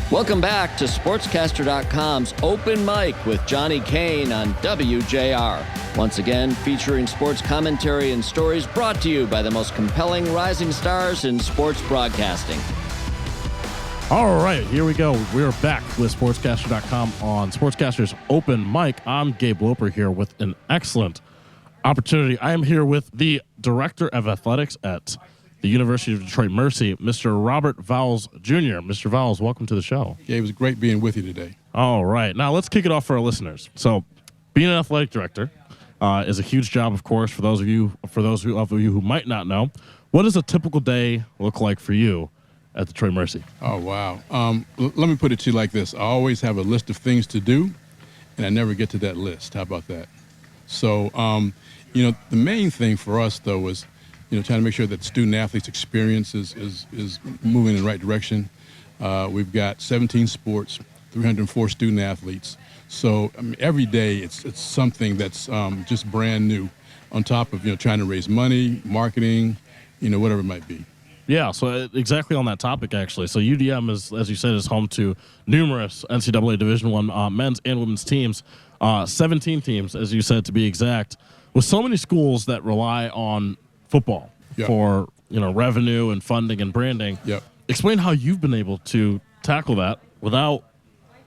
Welcome back to SportsCaster.com's Open Mic with Johnny Kane on WJR. Once again, featuring sports commentary and stories brought to you by the most compelling rising stars in sports broadcasting. All right, here we go. We're back with SportsCaster.com on SportsCaster's Open Mic. I'm Gabe Loper here with an excellent opportunity. I am here with the Director of Athletics at the University of Detroit Mercy, Mr. Robert Vowels Jr. Mr. Vowels, welcome to the show. Yeah, it was great being with you today. All right. Now, let's kick it off for our listeners. So, being an athletic director is a huge job, of course, for those of you who might not know. What does a typical day look like for you at Detroit Mercy? Oh, wow. Let me put it to you like this. I always have a list of things to do, and I never get to that list. How about that? So, the main thing for us, though, is trying to make sure that the student-athletes' experience is moving in the right direction. We've got 17 sports, 304 student-athletes. So every day it's something that's just brand new on top of, trying to raise money, marketing, whatever it might be. Yeah, so exactly on that topic, actually. So UDM, is, as you said, is home to numerous NCAA Division I men's and women's teams, 17 teams, as you said, to be exact, with so many schools that rely on football for revenue and funding and branding. Yep. Explain how you've been able to tackle that without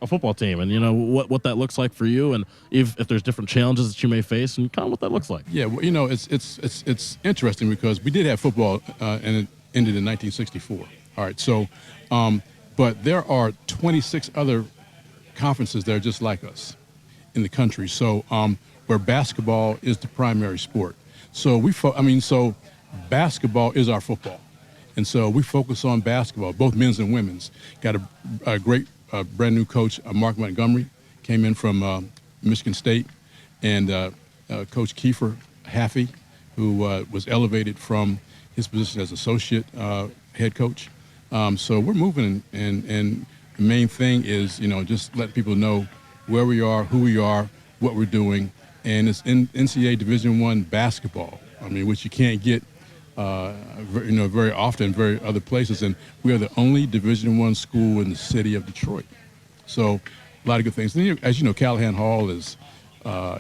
a football team, and what that looks like for you, and if there's different challenges that you may face, and kind of what that looks like. Yeah, well, it's interesting because we did have football and it ended in 1964. All right, so but there are 26 other conferences that are just like us in the country. So where basketball is the primary sport. So so basketball is our football. And so we focus on basketball, both men's and women's. Got a great brand new coach, Mark Montgomery, came in from Michigan State, and Coach Kiefer Haffey, who was elevated from his position as associate head coach. So we're moving, and the main thing is, just let people know where we are, who we are, what we're doing. And it's in NCAA Division I basketball, which you can't get, very often in very other places. And we are the only Division I school in the city of Detroit. So a lot of good things. And as you know, Callahan Hall is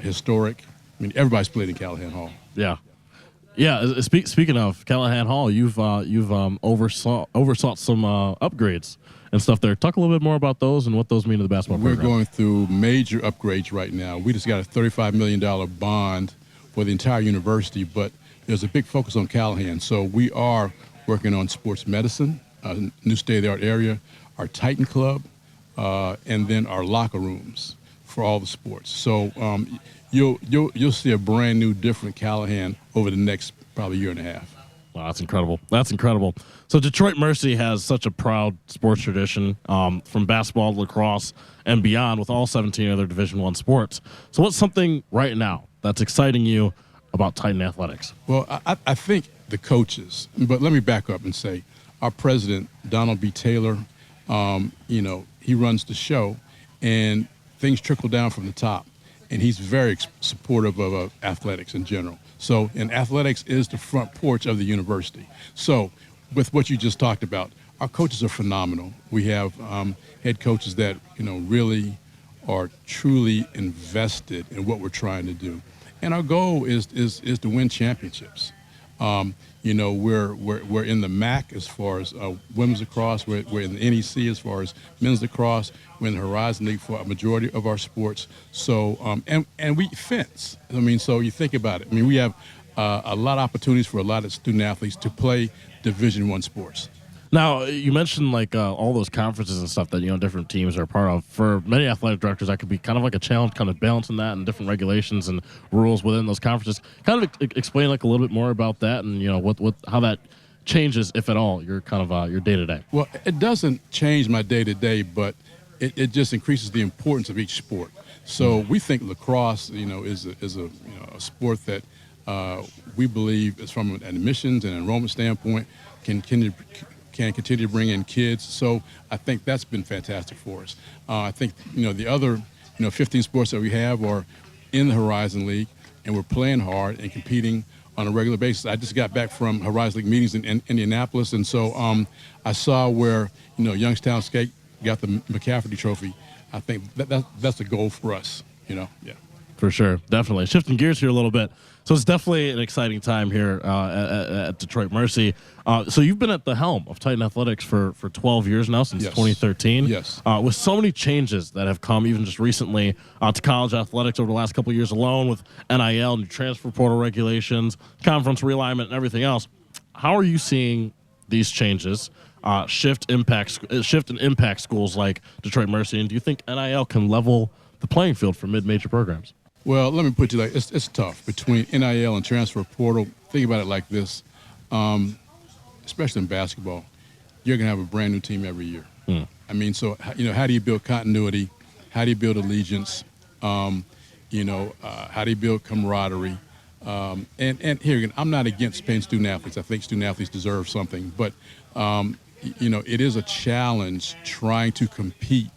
historic. Everybody's played in Callahan Hall. Yeah. Yeah. Speaking of Callahan Hall, you've oversaw some upgrades and stuff there. Talk a little bit more about those and what those mean to the basketball program. We're going through major upgrades right now. We just got a $35 million bond for the entire university, but there's a big focus on Callahan. So we are working on sports medicine, a new state-of-the-art area, our Titan Club, and then our locker rooms for all the sports. So you'll see a brand new, different Callahan over the next probably year and a half. Wow, that's incredible. That's incredible. So Detroit Mercy has such a proud sports tradition, from basketball to lacrosse and beyond, with all 17 other Division I sports. So what's something right now that's exciting you about Titan Athletics? Well, I think the coaches, but let me back up and say our president, Donald B. Taylor, he runs the show, and things trickle down from the top, and he's very supportive of athletics in general. So, and athletics is the front porch of the university. So, with what you just talked about, our coaches are phenomenal. We have head coaches that, really are truly invested in what we're trying to do. And our goal is to win championships. We're in the MAC as far as women's lacrosse. We're in the NEC as far as men's lacrosse. We're in the Horizon League for a majority of our sports. So, and we fence. So you think about it. We have a lot of opportunities for a lot of student athletes to play Division I sports. Now, you mentioned all those conferences and stuff that different teams are a part of. For many athletic directors, that could be kind of like a challenge, kind of balancing that and different regulations and rules within those conferences. Kind of explain a little bit more about that and how that changes, if at all, your kind of your day to day. Well, it doesn't change my day to day, but it just increases the importance of each sport. So we think lacrosse, is a sport that we believe is from an admissions and enrollment standpoint can continue to bring in kids. So I think that's been fantastic for us. I think, the other, 15 sports that we have are in the Horizon League, and we're playing hard and competing on a regular basis. I just got back from Horizon League meetings in Indianapolis, and so I saw where, Youngstown State got the McCafferty Trophy, I think that's a goal for us. Yeah. For sure, definitely. Shifting gears here a little bit. So it's definitely an exciting time here at Detroit Mercy. So you've been at the helm of Titan Athletics for 12 years now, since 2013. Yes. With so many changes that have come even just recently to college athletics over the last couple of years alone, with NIL, new transfer portal regulations, conference realignment, and everything else. How are you seeing these changes shift and impact schools like Detroit Mercy? And do you think NIL can level the playing field for mid-major programs? Well, let me put it like it's tough between NIL and transfer portal. Think about it like this, especially in basketball, you're going to have a brand new team every year. I mean, so how do you build continuity? How do you build allegiance? How do you build camaraderie? And here again, I'm not against paying student athletes. I think student athletes deserve something, but it is a challenge trying to compete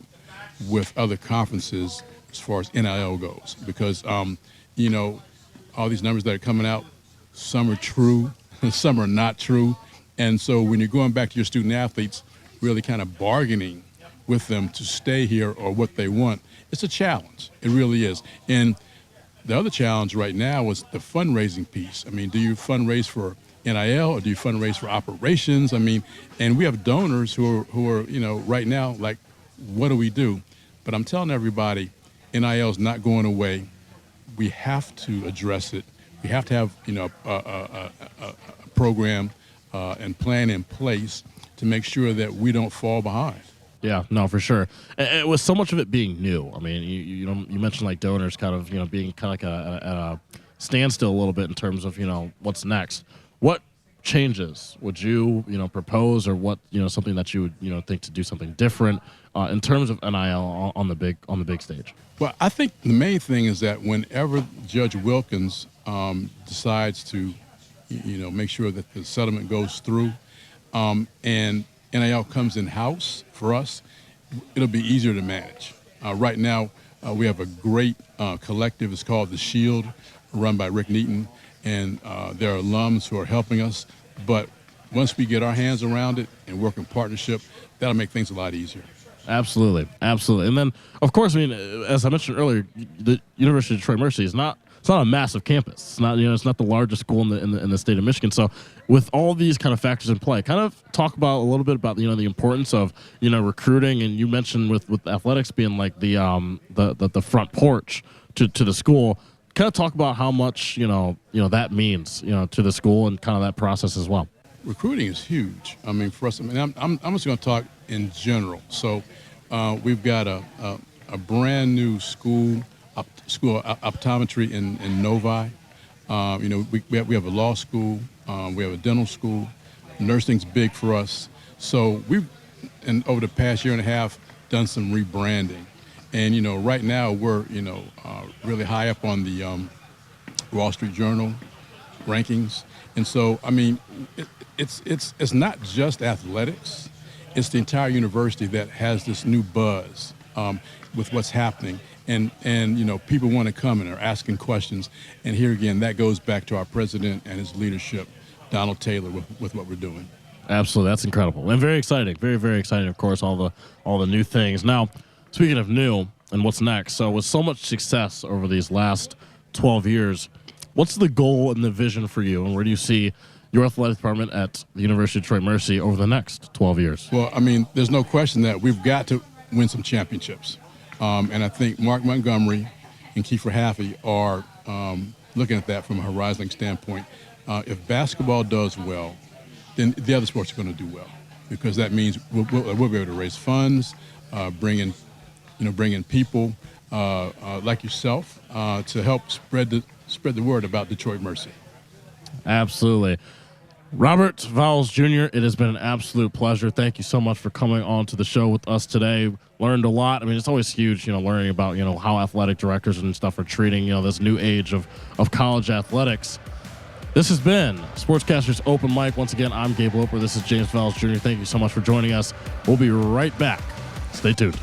with other conferences as far as NIL goes, because, all these numbers that are coming out, some are true, some are not true. And so when you're going back to your student athletes, really kind of bargaining with them to stay here or what they want, it's a challenge. It really is. And the other challenge right now is the fundraising piece. I mean, do you fundraise for NIL or do you fundraise for operations? I mean, and we have donors who are right now, like, what do we do? But I'm telling everybody, NIL is not going away. We have to address it. We have to have, a program and plan in place to make sure that we don't fall behind. Yeah, no, for sure. And with so much of it being new, I mean, you mentioned like donors kind of, being kind of like at a standstill a little bit in terms of, what's next. What changes would you, propose, or what, something that you would, think to do something different in terms of NIL on the big stage? Well, I think the main thing is that whenever Judge Wilkins decides to, make sure that the settlement goes through, and NIL comes in-house for us, it'll be easier to manage. Right now, we have a great collective. It's called The Shield, run by Rick Neaton, and there are alums who are helping us. But once we get our hands around it and work in partnership, that'll make things a lot easier. Absolutely. And then, of course, I mean, as I mentioned earlier, the University of Detroit Mercy is not a massive campus. It's not, it's not the largest school in the state of Michigan. So with all these kind of factors in play, kind of talk about a little bit about, the importance of, recruiting. And you mentioned with athletics being like the front porch to the school. Kind of talk about how much, that means, to the school and kind of that process as well. Recruiting is huge. I mean, for us, I'm just going to talk in general. So we've got a brand new school optometry in Novi. We have a law school. We have a dental school. Nursing's big for us. So we've, over the past year and a half, done some rebranding. And, right now we're, really high up on the Wall Street Journal rankings. And so, I mean, it's not just athletics. It's the entire university that has this new buzz with what's happening. And people want to come and are asking questions. And here again, that goes back to our president and his leadership, Donald Taylor, with what we're doing. Absolutely. That's incredible. And very exciting. Very, very exciting, of course, all the new things. Now, speaking of new and what's next, so with so much success over these last 12 years, what's the goal and the vision for you, and where do you see your athletic department at the University of Detroit Mercy over the next 12 years? Well, I mean, there's no question that we've got to win some championships. And I think Mark Montgomery and Kiefer Haffey are looking at that from a horizon standpoint. If basketball does well, then the other sports are going to do well, because that means we'll be able to raise funds, bring in people like yourself to help spread the word about Detroit Mercy. Absolutely. Robert Vowels Jr., it has been an absolute pleasure. Thank you so much for coming on to the show with us today. Learned a lot. I mean, it's always huge, learning about, how athletic directors and stuff are treating, this new age of college athletics. This has been SportsCaster's Open Mic. Once again, I'm Gabe Loper. This is James Vowels Jr. Thank you so much for joining us. We'll be right back. Stay tuned.